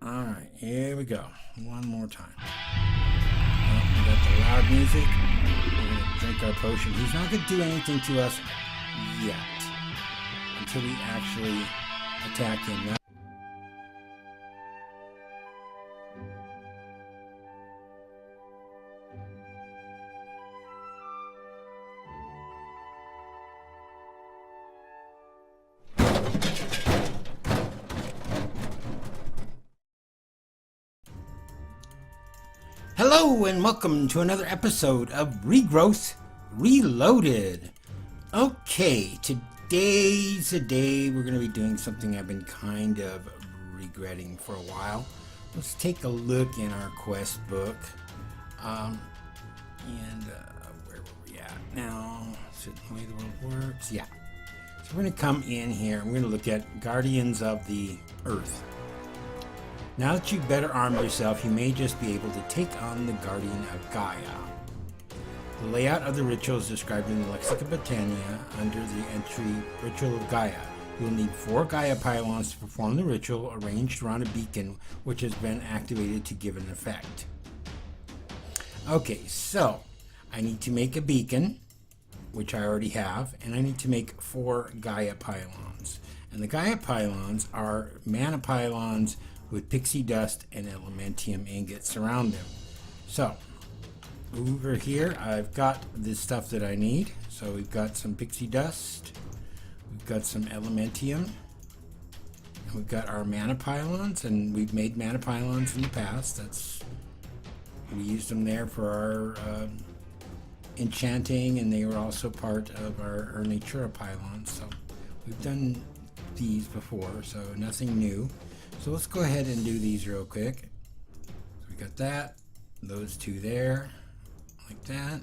Alright, here we go. One more time. Well, we got the loud music. We're going to drink our potion. He's not going to do anything to us yet. Until we actually attack him. Now, hello and welcome to another episode of Regrowth Reloaded. Okay, today's the day we're going to be doing something I've been kind of regretting for a while. Let's take a look in our quest book. Where were we at now? Is it the way the world works? Yeah. So we're going to come in here and we're going to look at Guardians of the Earth. Now that you've better armed yourself, you may just be able to take on the Guardian of Gaia. The layout of the ritual is described in the Lexica Britannia under the entry Ritual of Gaia. You will need 4 Gaia pylons to perform the ritual, arranged around a beacon which has been activated to give an effect. Okay, so I need to make a beacon, which I already have, and I need to make 4 Gaia pylons. And the Gaia pylons are mana pylons with pixie dust and elementium ingots around them. So over here I've got the stuff that I need. So we've got some pixie dust, we've got some elementium, and we've got our mana pylons, and we've made mana pylons in the past. We used them there for our enchanting, and they were also part of our Natura pylons. So we've done these before, so nothing new. So let's go ahead and do these real quick. So we got that, those 2 there, like that,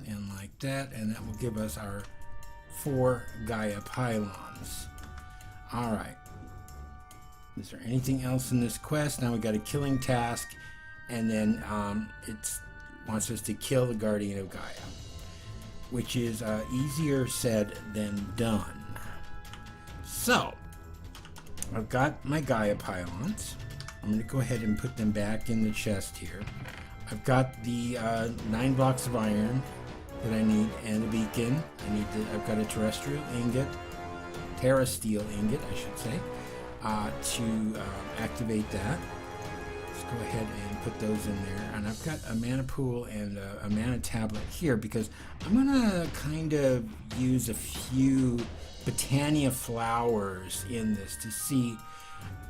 and that will give us our 4 Gaia pylons. Alright. Is there anything else in this quest? Now we got a killing task, and then it wants us to kill the Guardian of Gaia, which is easier said than done. So I've got my Gaia pylons. I'm going to go ahead and put them back in the chest here. I've got the 9 blocks of iron that I need, and a beacon. I've got a terrestrial ingot, terrasteel ingot, I should say, to activate that. Let's go ahead and put those in there. And I've got a mana pool and a mana tablet here because I'm going to kind of use a few Britannia flowers in this to see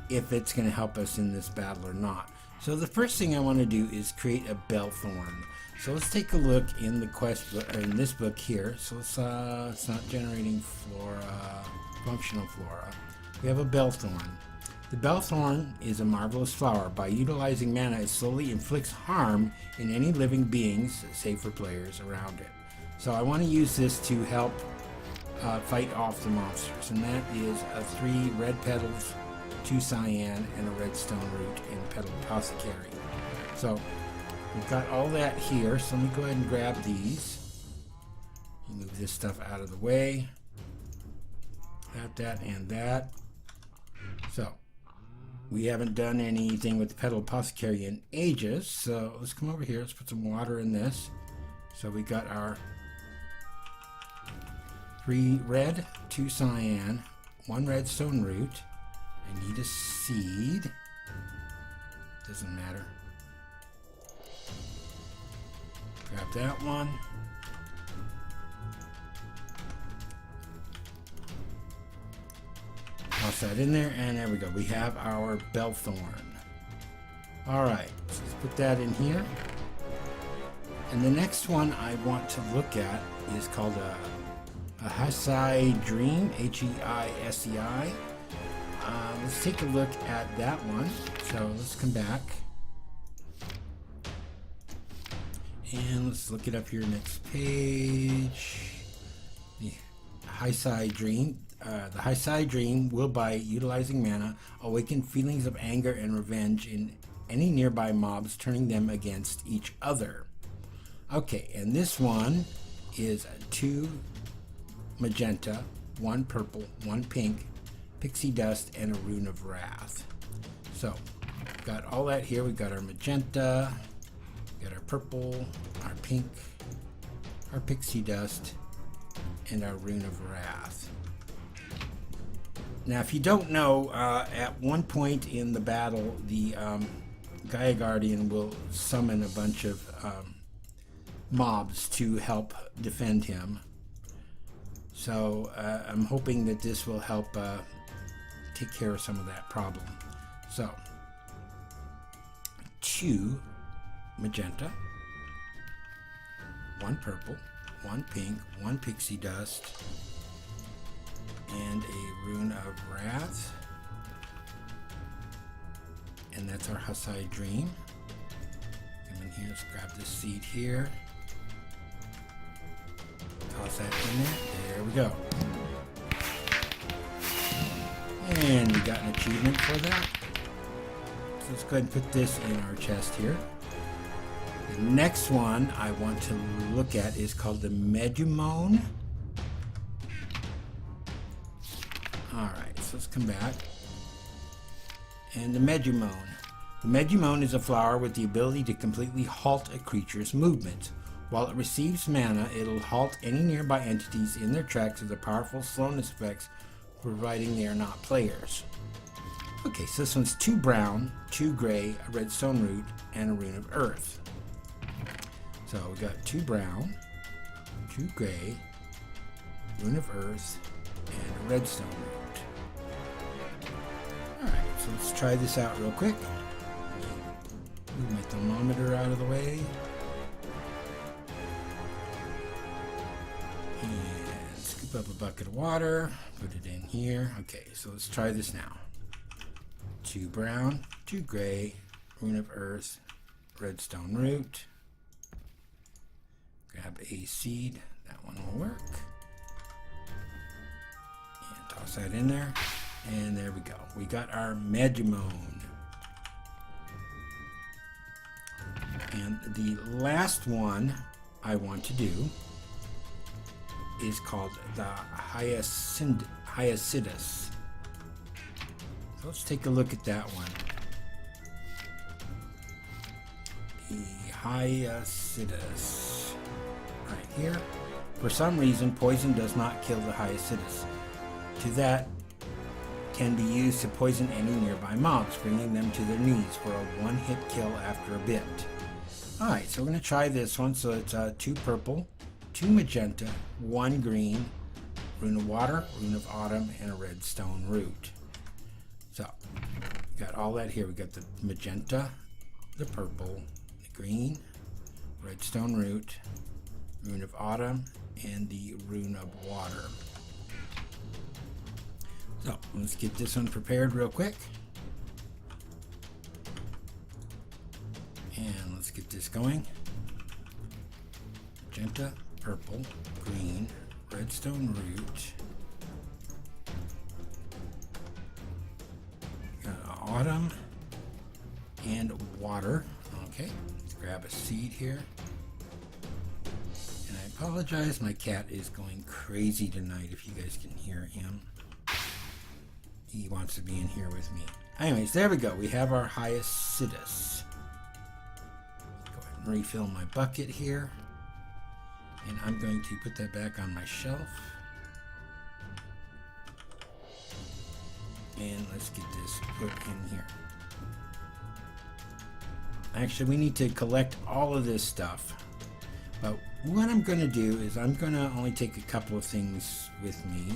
if it's going to help us in this battle or not. So the first thing I want to do is create a Bellthorn. So let's take a look in the quest book, in this book here. So it's not generating flora, functional flora. We have a Bellthorn. The Bellthorn is a marvelous flower. By utilizing mana, it slowly inflicts harm in any living beings, save for players around it. So I want to use this to help fight off the monsters, and that is 3 red petals, 2 cyan, and a redstone root in Petal Apothecary. So we've got all that here, so let me go ahead and grab these. Move this stuff out of the way. That, and that. So we haven't done anything with the Petal Apothecary in ages, so let's come over here. Let's put some water in this. So we got our 3 red, 2 cyan, 1 redstone root. I need a seed. Doesn't matter. Grab that one. Toss that in there, and there we go. We have our Bellthorn. Alright, so let's put that in here. And the next one I want to look at is called a Heisei Dream, Heisei. Let's take a look at that one. So let's come back. And let's look it up here next page. The Heisei Dream. The Heisei Dream will, by utilizing mana, awaken feelings of anger and revenge in any nearby mobs, turning them against each other. Okay, and this one is 2 magenta, 1 purple, 1 pink, pixie dust, and a rune of wrath. So got all that here. We've got our magenta, got our purple, our pink, our pixie dust, and our rune of wrath. Now, if you don't know, at one point in the battle, the Gaia Guardian will summon a bunch of mobs to help defend him. So I'm hoping that this will help take care of some of that problem. So 2 magenta, 1 purple, 1 pink, 1 pixie dust, and a rune of wrath. And that's our Hussite Dream. Come in here, let's grab this seed here. Toss that in there. There we go. And we got an achievement for that. So let's go ahead and put this in our chest here. The next one I want to look at is called the Medumone. Alright, so let's come back. And the Medumone. The Medumone is a flower with the ability to completely halt a creature's movement. While it receives mana, it'll halt any nearby entities in their tracks with the powerful slowness effects, providing they are not players. Okay, so this one's 2 brown, 2 gray, a redstone root, and a rune of earth. So we got 2 brown, 2 gray, rune of earth, and a redstone root. Alright, so let's try this out real quick. Move my thermometer out of the way. And scoop up a bucket of water, put it in here. Okay, so let's try this now. 2 brown, 2 gray, rune of earth, redstone root. Grab a seed, that one will work. And toss that in there. And there we go. We got our Medumone. And the last one I want to do is called the Hyacinthus. So let's take a look at that one. The Hyacinthus. Right here. For some reason, poison does not kill the Hyacinthus. To that can be used to poison any nearby mobs, bringing them to their knees for a 1-hit kill after a bit. Alright, so we're going to try this one. So it's 2 purple, 2 magenta, 1 green, rune of water, rune of autumn, and a redstone root. So, we got all that here. We got the magenta, the purple, the green, redstone root, rune of autumn, and the rune of water. So, let's get this one prepared real quick. And let's get this going. Magenta, purple, green, redstone root, autumn, and water. Okay, let's grab a seed here. And I apologize, my cat is going crazy tonight if you guys can hear him. He wants to be in here with me. Anyways, there we go. We have our Hyacinthus. Go ahead and refill my bucket here. And I'm going to put that back on my shelf. And let's get this put in here. Actually, we need to collect all of this stuff. But what I'm going to do is I'm going to only take a couple of things with me.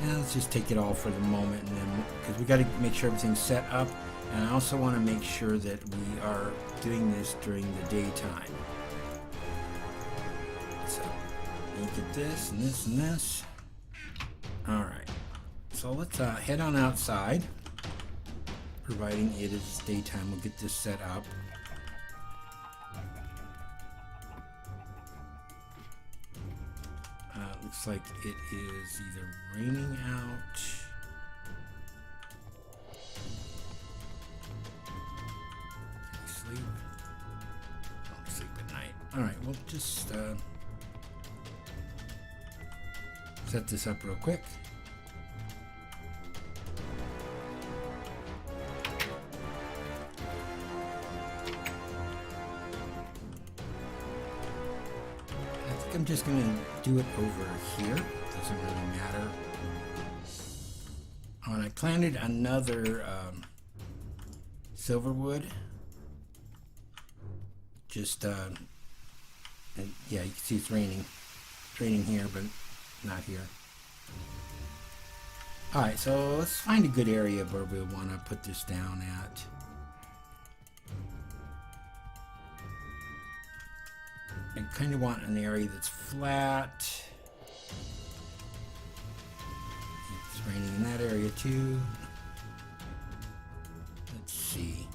And let's just take it all for the moment, and then because we got to make sure everything's set up, and I also want to make sure that we are doing this during the daytime. So look at this and this and this. All right, so let's head on outside. Providing it is daytime, we'll get this set up. Looks like it is either raining out. Can you sleep? Don't sleep at night. Alright, we'll just set this up real quick. think I'm just gonna do it over here. Doesn't really matter. Oh, and I planted another silverwood. Just and yeah, you can see it's raining. It's raining here, but not here. All right, so let's find a good area where we'll want to put this down at. I kind of want an area that's flat. It's raining in that area too. Let's see.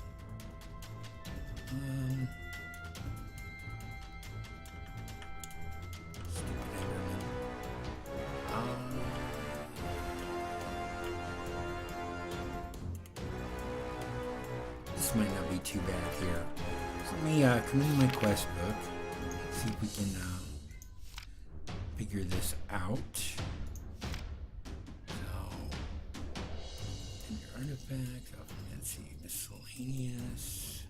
This might not be too bad here. So let me come into my quest book. See if we can figure this out. So, under artifacts, let's see, miscellaneous.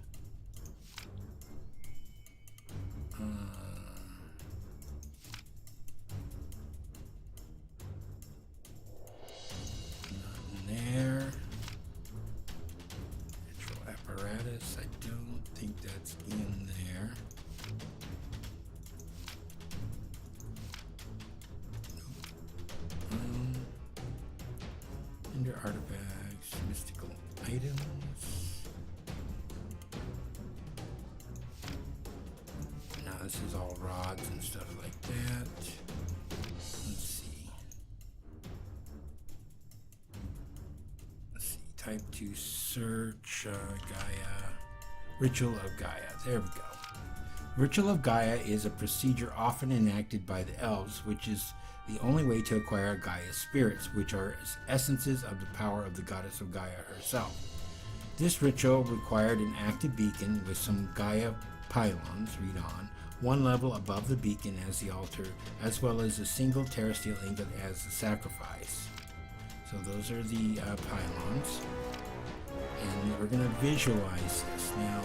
Not in there. Natural apparatus, I don't think that's in there. Under artifacts, mystical items. Now this is all rods and stuff like that. Let's see. Type 2 search, Gaia. Ritual of Gaia. There we go. Ritual of Gaia is a procedure often enacted by the elves, which is the only way to acquire Gaia's spirits, which are essences of the power of the goddess of Gaia herself. This ritual required an active beacon with some Gaia pylons, read on, one level above the beacon as the altar, as well as a single terrestrial ingot as the sacrifice. So those are the pylons. And we're going to visualize this. Now,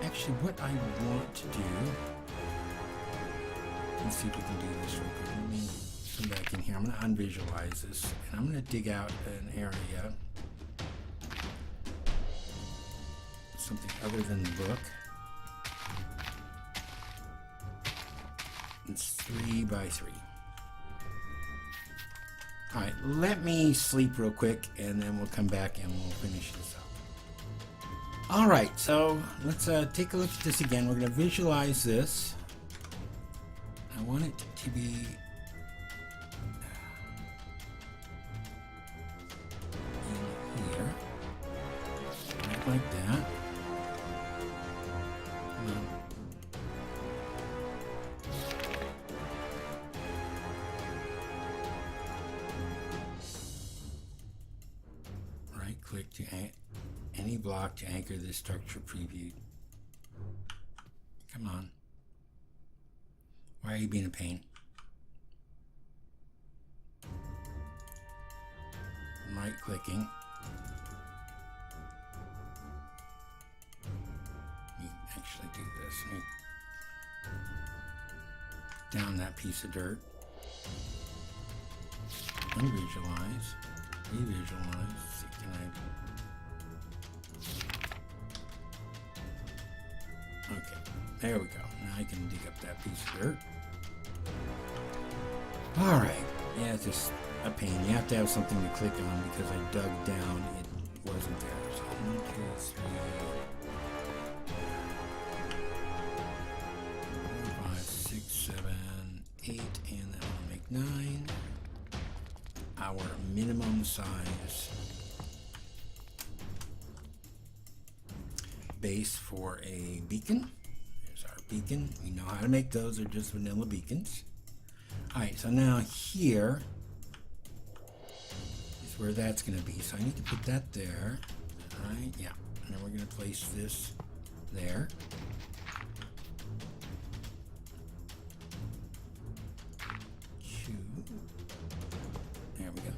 actually what I want to do, let's see if we can do this real quick. Let me come back in here. I'm going to unvisualize this, and I'm going to dig out an area, something other than the book. It's 3 by 3. All right, let me sleep real quick, and then we'll come back and we'll finish this up. All right, so let's take a look at this again. We're going to visualize this. I want it to be in here, right like that. Right click to any block to anchor this structure previewed. Come on. Why are you being a pain? I'm right clicking. Let me actually do this. Let me down that piece of dirt. Unvisualize. Revisualize. See, can I? Okay, there we go. Now I can dig up that piece of dirt. All right. Yeah, it's just a pain. You have to have something to click on because I dug down. It wasn't there. So 1, 2, 3, 4, 5, 6, 7, 8, and that will make 9. Our minimum size base for a beacon. There's our beacon. We know how to make those. They're just vanilla beacons. Alright, so now here is where that's going to be. So I need to put that there. Alright, yeah. And then we're going to place this there. There we go.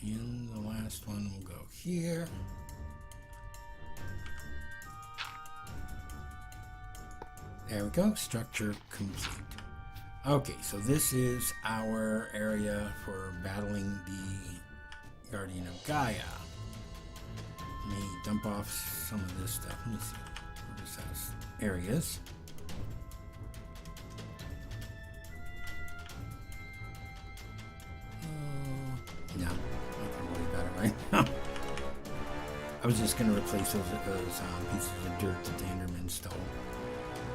And the last one will go here. There we go, structure complete. Okay, so this is our area for battling the Guardian of Gaia. Let me dump off some of this stuff. Let me see. Where this has areas. No, I'm not gonna worry about it right now. I was just gonna replace those pieces of dirt that the Enderman stole.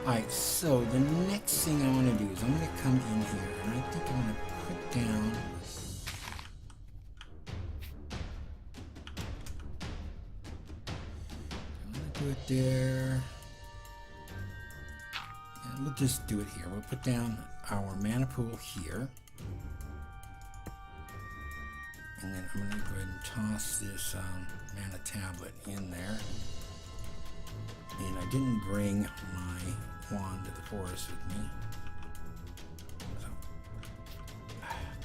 Alright, so the next thing I want to do is I'm going to come in here and I think I'm going to put down I'm going to do it there. And we'll just do it here. We'll put down our mana pool here. And then I'm going to go ahead and toss this mana tablet in there. And I didn't bring my wand to the forest with me. So,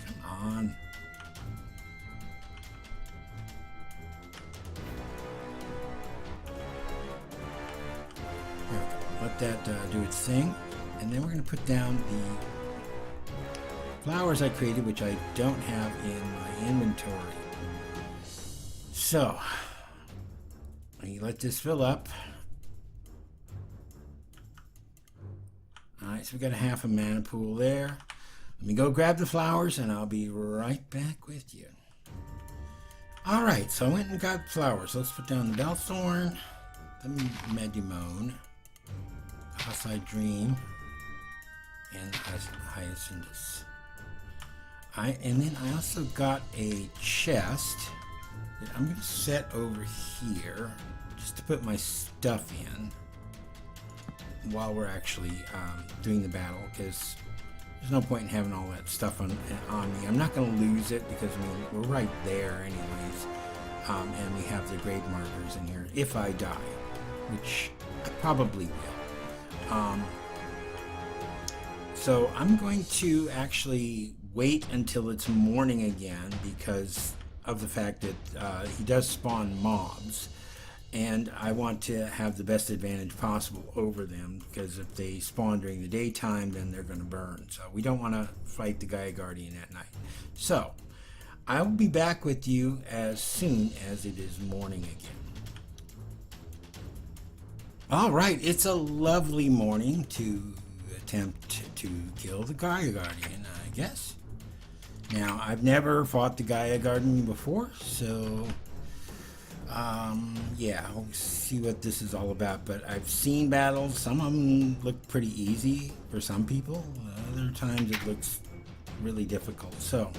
come on. There we go. Let that do its thing. And then we're going to put down the flowers I created, which I don't have in my inventory. So, you let this fill up. Alright, so we got a half a mana pool there. Let me go grab the flowers and I'll be right back with you. Alright, so I went and got flowers. Let's put down the Bellthorn, the Medumone, the Hussite Dream, and Hyacinthus. Alright, and then I also got a chest that I'm going to set over here just to put my stuff in while we're actually doing the battle, because there's no point in having all that stuff on me. I'm not going to lose it because I mean we're right there anyways, and we have the grave markers in here if I die, which I probably will. So I'm going to actually wait until it's morning again because of the fact that he does spawn mobs. And I want to have the best advantage possible over them, because if they spawn during the daytime, then they're going to burn. So we don't want to fight the Gaia Guardian at night. So I will be back with you as soon as it is morning again. All right, it's a lovely morning to attempt to kill the Gaia Guardian, I guess. Now, I've never fought the Gaia Guardian before, so yeah, we'll see what this is all about. But I've seen battles. Some of them look pretty easy for some people. Other times it looks really difficult. So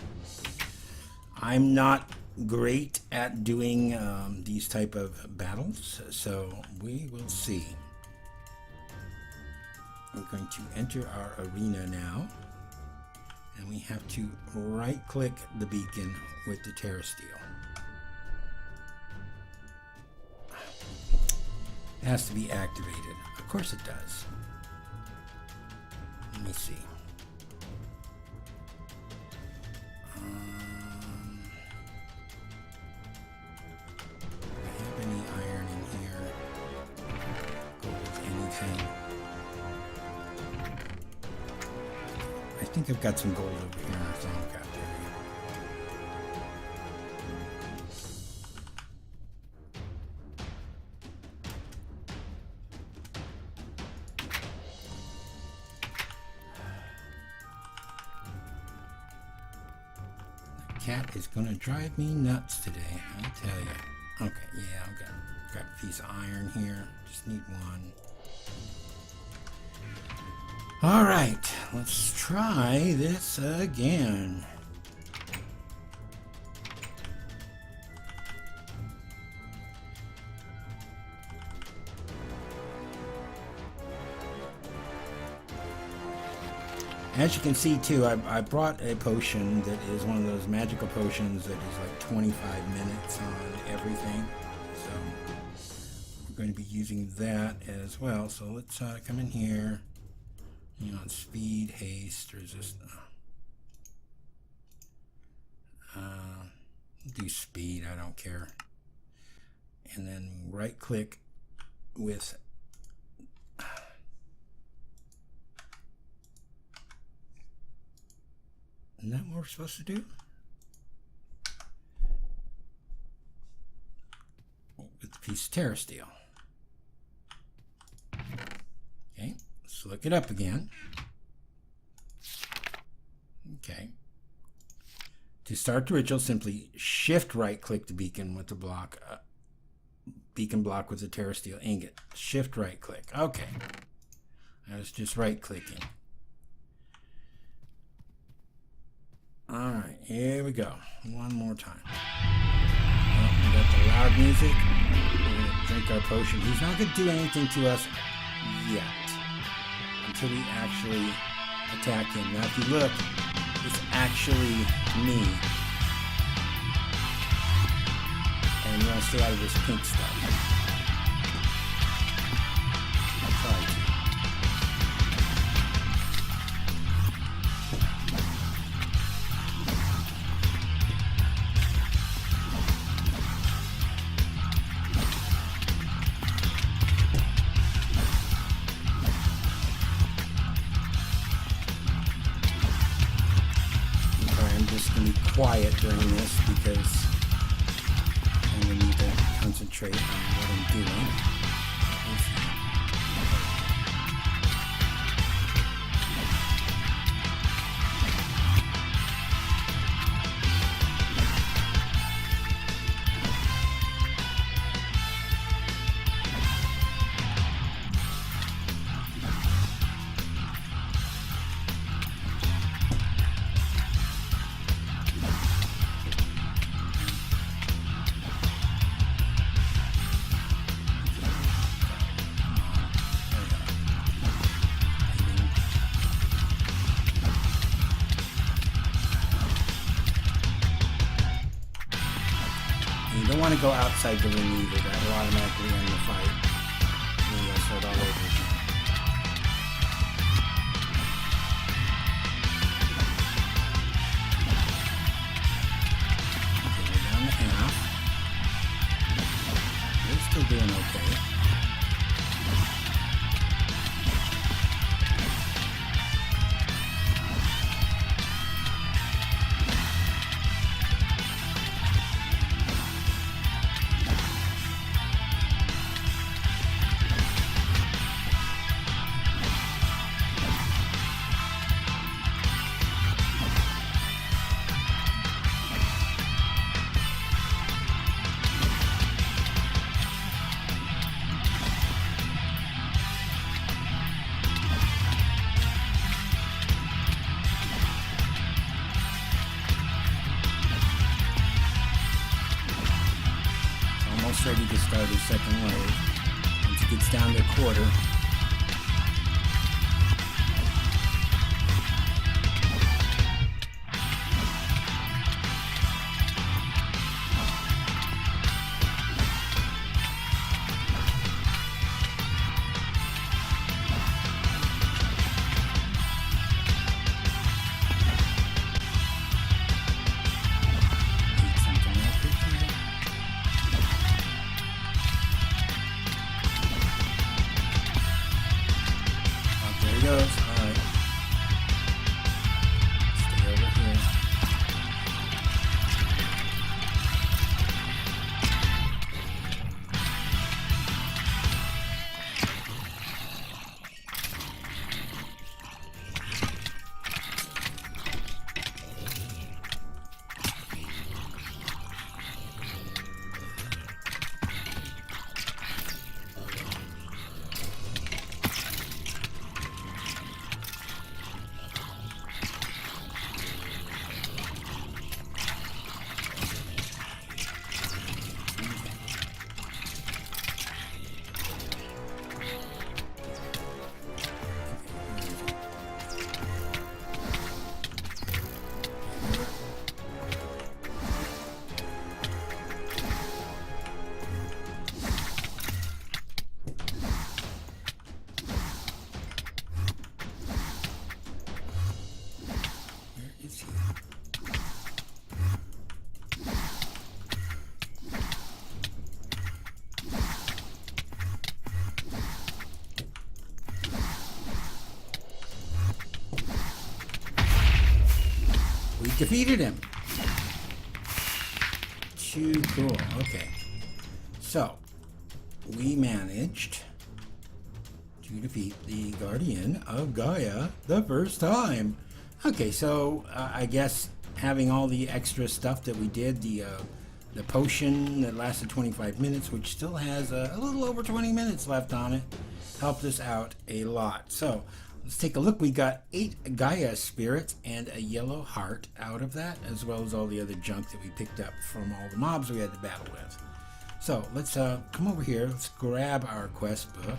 I'm not great at doing these type of battles. So we will see. We're going to enter our arena now. And we have to right-click the beacon with the Terra Steel. It has to be activated. Of course it does. Let me see. Do I have any iron in here? Gold, anything? I think I've got some gold over here in our Thermocraft area. Cat is gonna drive me nuts today, I tell you. Okay, yeah, I've got a piece of iron here. Just need one. All right, let's try this again. As you can see too, I brought a potion that is one of those magical potions that is like 25 minutes on everything. So we're going to be using that as well. So let's come in here. You know, speed, haste, resist. do speed, I don't care. And then right click with isn't that what we're supposed to do? With the piece of terra steel. Okay, let's look it up again. Okay. To start the ritual, simply shift right click the beacon with the block, beacon block with the terra steel ingot. Shift right click. Okay. I was just right clicking. All right, here we go. One more time. Well, we got the loud music. We're going to drink our potion. He's not going to do anything to us yet until we actually attack him. Now, if you look, it's actually me. And you want to stay out of this pink stuff. I'll try to. Quiet during this because I'm going to need to concentrate on what I'm doing. You don't want to go outside the ring either. That will automatically end the fight. And then you'll start all over again. Okay, we're down to half. We're still doing okay. Ready to start his second wave. Once it gets down to a quarter, Defeated him. Too cool. Okay. So, we managed to defeat the Guardian of Gaia the first time. Okay, so I guess having all the extra stuff that we did, the potion that lasted 25 minutes, which still has a little over 20 minutes left on it, helped us out a lot. So let's take a look. We got 8 Gaia spirits and a yellow heart out of that, as well as all the other junk that we picked up from all the mobs we had to battle with. So let's come over here. Let's grab our quest book.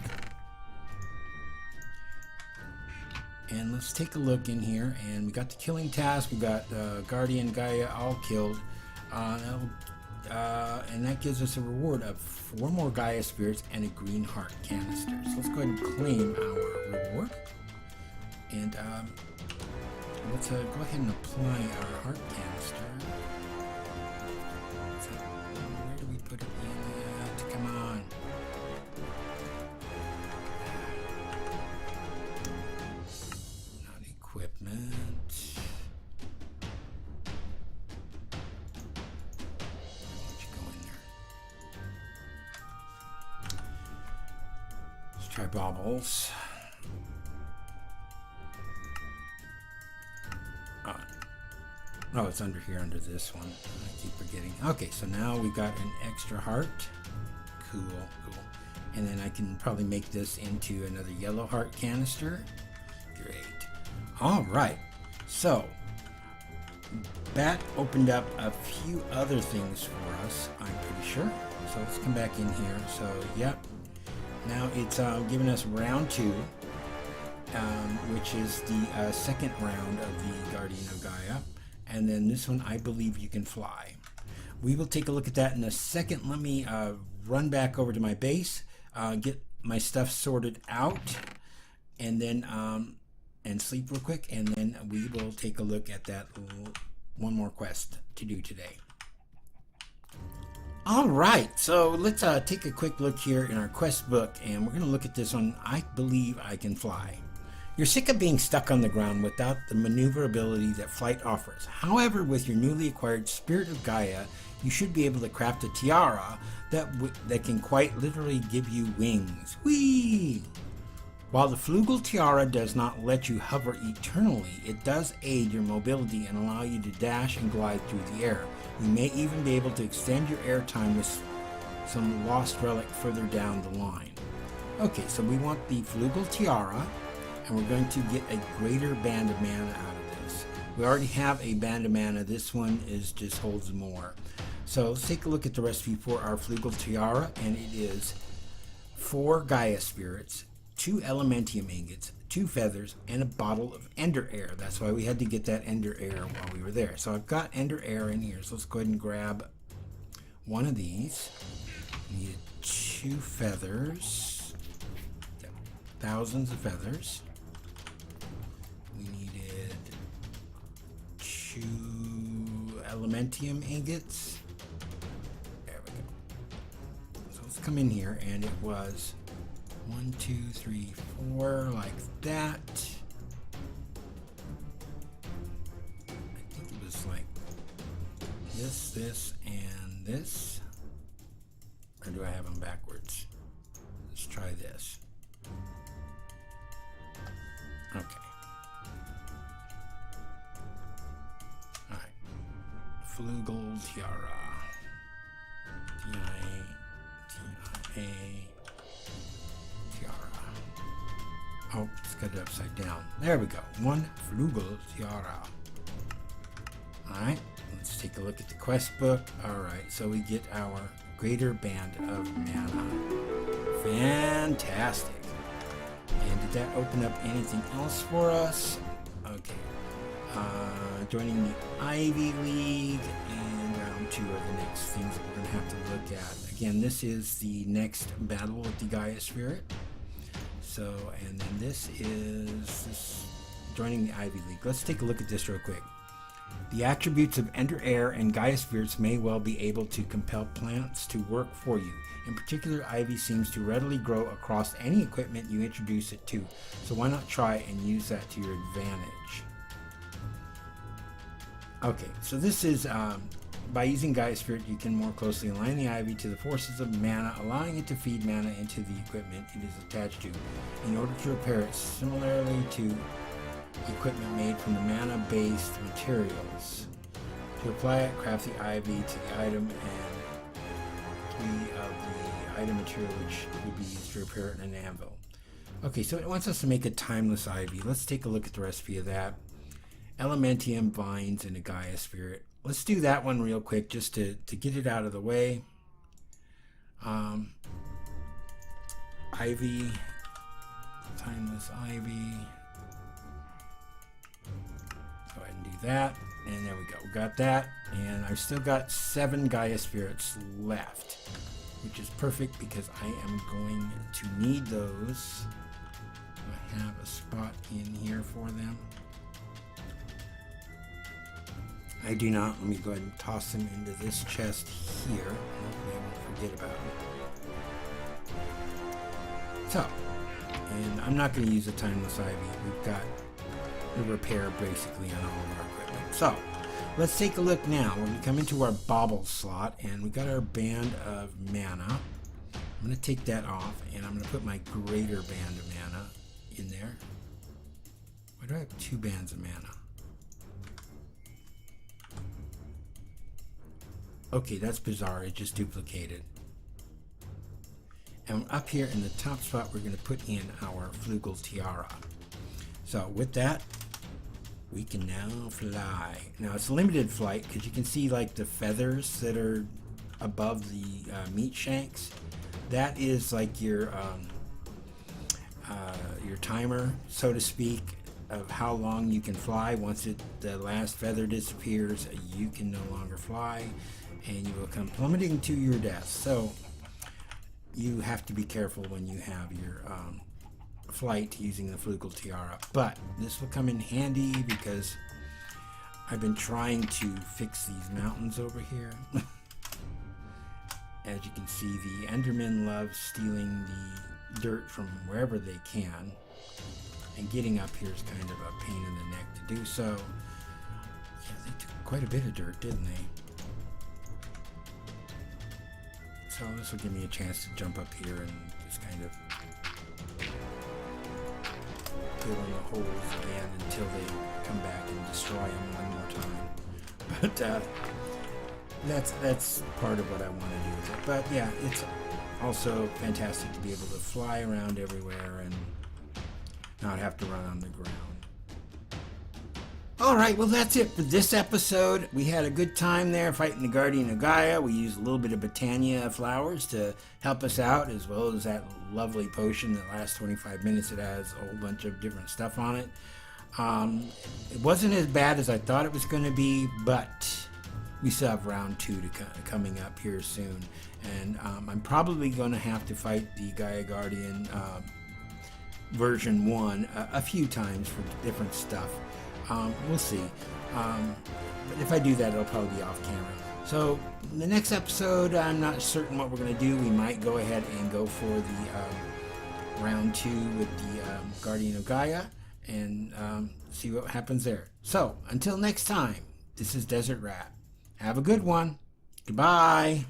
And let's take a look in here. And we got the killing task. We got Guardian Gaia all killed. And that gives us a reward of 4 more Gaia spirits and a green heart canister. So let's go ahead and claim our reward. And let's go ahead and apply our heart canister. So, where do we put it in? Come on. Not equipment. Try baubles. Oh, it's under here, under this one. I keep forgetting. Okay, so now we got an extra heart. Cool, cool. And then I can probably make this into another yellow heart canister. Great. All right. So, that opened up a few other things for us, I'm pretty sure. So let's come back in here. So, yep. Now it's giving us round 2, which is the second round of the Guardian of Gaia. And then this one, I believe you can fly. We will take a look at that in a second. Let me run back over to my base, get my stuff sorted out, and then and sleep real quick. And then we will take a look at that one more quest to do today. All right, so let's take a quick look here in our quest book, and we're going to look at this one. I believe I can fly. You're sick of being stuck on the ground without the maneuverability that flight offers. However, with your newly acquired Spirit of Gaia, you should be able to craft a tiara that can quite literally give you wings. Whee! While the Flugel Tiara does not let you hover eternally, it does aid your mobility and allow you to dash and glide through the air. You may even be able to extend your air time with some lost relic further down the line. Okay, so we want the Flugel Tiara, and we're going to get a greater band of mana out of this. We already have a band of mana. This one just holds more. So let's take a look at the recipe for our Flugel Tiara, and it is 4 Gaia spirits, 2 Elementium ingots, 2 feathers, and a bottle of Ender Air. That's why we had to get that Ender Air while we were there. So I've got Ender Air in here. So let's go ahead and grab one of these. We need 2 feathers. Thousands of feathers. We needed 2 Elementium ingots. There we go. So let's come in here, and it was 1, 2, 3, 4, like that. I think it was like this, and this. Or do I have them backwards? Let's try this. Okay. Alright. Flugel Tiara. T-I-A. Oh, it's got it upside down. There we go. 1 Flugel Tiara. Alright, let's take a look at the quest book. Alright, so we get our greater band of mana. Fantastic. And did that open up anything else for us? Okay. Joining the Ivy League, and round 2 are the next things that we're going to have to look at. Again, this is the next battle with the Gaia Spirit. So, and then this is joining the Ivy League. Let's take a look at this real quick. The attributes of Ender Air and Gaia Spirits may well be able to compel plants to work for you. In particular, Ivy seems to readily grow across any equipment you introduce it to. So why not try and use that to your advantage? Okay, so this is by using Gaia Spirit, you can more closely align the ivy to the forces of mana, allowing it to feed mana into the equipment it is attached to in order to repair it, similarly to equipment made from the mana-based materials. To apply it, craft the ivy to the item and 3 of the item material which would be used to repair it in an anvil. Okay, so it wants us to make a timeless ivy. Let's take a look at the recipe of that. Elementium, vines, and a Gaia Spirit. Let's do that one real quick just to get it out of the way. Ivy, timeless ivy. Go ahead and do that. And there we go. We got that. And I've still got 7 Gaia Spirits left, which is perfect because I am going to need those. I have a spot in here for them. I do not. Let me go ahead and toss them into this chest here. Hopefully I won't forget about it. So, and I'm not going to use a timeless ivy. We've got the repair basically on all of our equipment. So, let's take a look now. We're going to come into our bauble slot, and we got our band of mana. I'm going to take that off, and I'm going to put my greater band of mana in there. Why do I have 2 bands of mana? Okay, that's bizarre. It just duplicated. And up here in the top spot, we're going to put in our Flugel Tiara. So with that, we can now fly. Now it's limited flight because you can see like the feathers that are above the meat shanks. That is like your timer, so to speak, of how long you can fly. Once the last feather disappears, you can no longer fly, and you will come plummeting to your death. So you have to be careful when you have your flight using the Flugel Tiara. But this will come in handy because I've been trying to fix these mountains over here. As you can see, the Endermen love stealing the dirt from wherever they can, and getting up here is kind of a pain in the neck to do so. Yeah, they took quite a bit of dirt, didn't they? So this will give me a chance to jump up here and just kind of fill in the holes again until they come back and destroy them one more time. But that's part of what I want to do with it. But yeah, it's also fantastic to be able to fly around everywhere and not have to run on the ground. Alright, well that's it for this episode. We had a good time there fighting the Guardian of Gaia. We used a little bit of Botania flowers to help us out, as well as that lovely potion that lasts 25 minutes. It has a whole bunch of different stuff on it. It wasn't as bad as I thought it was going to be, but we still have round 2 coming up here soon. And I'm probably going to have to fight the Gaia Guardian version 1 a few times for different stuff. We'll see. But if I do that, it'll probably be off camera. So the next episode, I'm not certain what we're going to do. We might go ahead and go for the round 2 with the Guardian of Gaia and see what happens there. So until next time, this is Desert Rat. Have a good one. Goodbye.